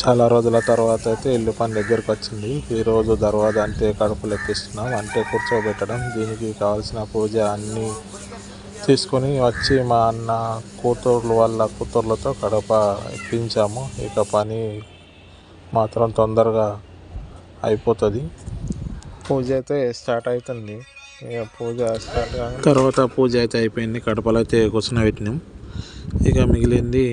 చాలా రోజుల తర్వాత అయితే ఇల్లు పని దగ్గరకు వచ్చింది. ఈరోజు దర్వాజా అంటే కడుపులు ఎక్కిస్తున్నాం, అంటే కూర్చోబెట్టడం. దీనికి కావాల్సిన పూజ అన్నీ తీసుకొని వచ్చి మా అన్న కూతుర్లు వాళ్ళ కూతుర్లతో కడప ఎక్కించాము. ఇక పని మాత్రం తొందరగా అయిపోతుంది. పూజ అయితే స్టార్ట్ అవుతుంది. ఇక పూజ స్టార్ట్ తర్వాత పూజ అయితే అయిపోయింది. కడపలు అయితే కూర్చొని ఇక మిగిలింది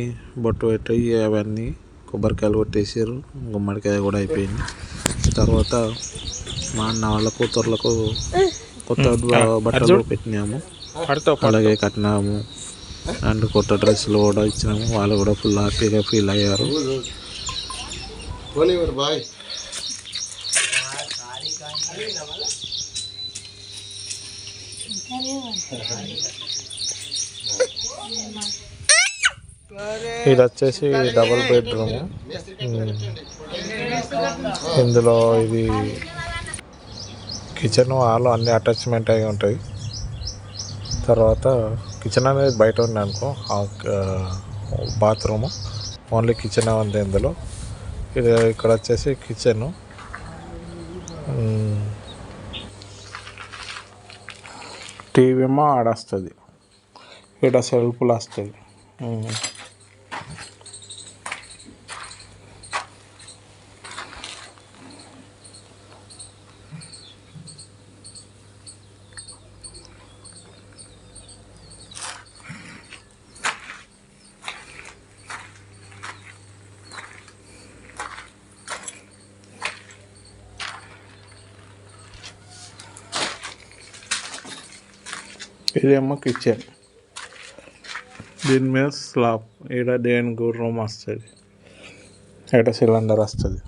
బొట్టు పెట్టి అవన్నీ కొబ్బరికాయలు కొట్టేసారు. గుమ్మడికాయ కూడా అయిపోయింది. తర్వాత మా అన్న వాళ్ళ కూతుర్లకు కొత్త బట్టలు పెట్టినాము, అలాగే కట్టినాము అండ్ కొత్త డ్రెస్సులు కూడా ఇచ్చినాము. వాళ్ళు కూడా ఫుల్ హ్యాపీగా ఫీల్ అయ్యారు. ఇది వచ్చేసి డబుల్ బెడ్రూమ్. ఇందులో ఇది కిచెన్ హాల్ అన్ని అటాచ్మెంట్ అయి ఉంటాయి. తర్వాత కిచెన్ అనేది బయట ఉంది అనుకో, బాత్రూమ్ ఓన్లీ కిచెన్ ఉంది ఇందులో. ఇది ఇక్కడ వచ్చేసి కిచెన్. టీవీ ఏమో ఆడొస్తుంది, ఇక్కడ సెల్ఫ్లు వస్తుంది. ఇదేమో కిచెన్, దీని మీద స్లాబ్. ఇక్కడ దేనికి రూమ్ వస్తుంది, ఇక్కడ సిలిండర్ వస్తుంది.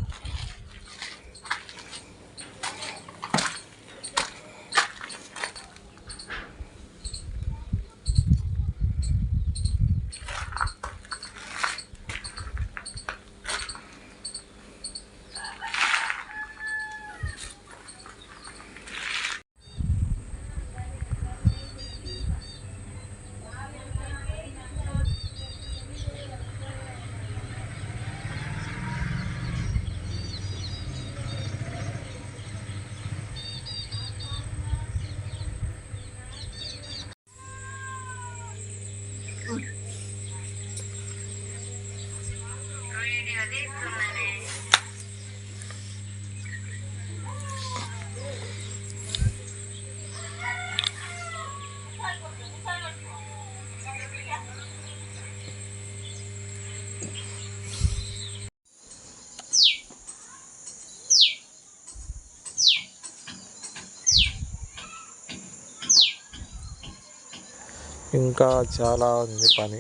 ఇంకా చాలా ఉంది పని.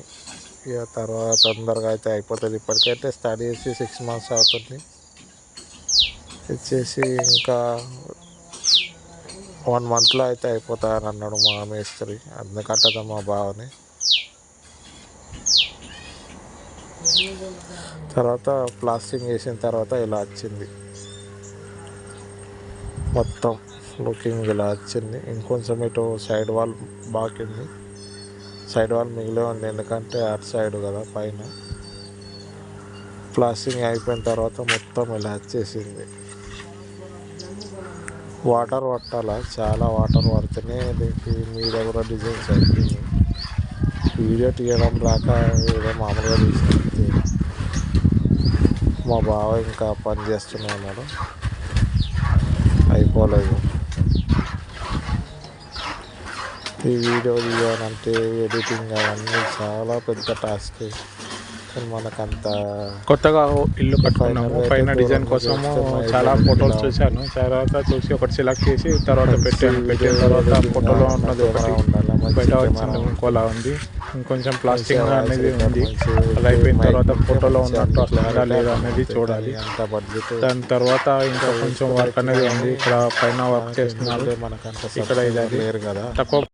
ఇక తర్వాత తొందరగా అయితే అయిపోతుంది. ఇప్పటికైతే స్టార్ట్ చేసి 6 months అవుతుంది. వచ్చేసి ఇంకా 1 monthలో అయితే అయిపోతాయని అన్నాడు మా మేస్త్రి. అందుకంటే మా బావని. తర్వాత ప్లాస్టింగ్ వేసిన తర్వాత ఇలా వచ్చింది, మొత్తం లుకింగ్ ఇలా వచ్చింది. ఇంకొంచెం ఇటు సైడ్ వాల్ బాకింది, సైడ్ వాల్ మిగిలే ఉంది, ఎందుకంటే అటు సైడ్ కదా పైన. ప్లాస్టింగ్ అయిపోయిన తర్వాత మొత్తం ఇలా వచ్చేసింది. వాటర్ పట్టాల, చాలా వాటర్ పడితేనే దీనికి మీద కూడా డిజైన్స్ అయిపోయింది. వీడియో తీయడం రాక ఏదో మామూలుగా తీసినట్టు. మా బావ ఇంకా పని చేస్తూనే ఉన్నాడు, అయిపోలేదు. ఈ వీడియో తీయాలంటే ఎడిటింగ్ అవన్నీ చాలా పెద్ద టాస్క్. మనకంత కొత్తగా ఇల్లు కట్టుకున్నాము, పైన డిజైన్ కోసము చాలా ఫోటోలు చూశాను. తర్వాత చూసి ఒకటి సెలెక్ట్ చేసి తర్వాత పెట్టాను. పెట్టిన తర్వాత ఫోటోలో ఉన్నది ఒకటి, బయట వచ్చింది ఇంకోలా ఉంది. ఇంకొంచెం ప్లాస్టింగ్ అనేది ఉంది. అది అయిపోయిన తర్వాత ఫోటోలో ఉన్నట్టు అట్లా లేదా అనేది చూడాలి. దాని తర్వాత ఇంకా కొంచెం వర్క్ అనేది ఉంది. ఇక్కడ పైన వర్క్ చేస్తున్నారు. ఇక్కడ ఇది తక్కువ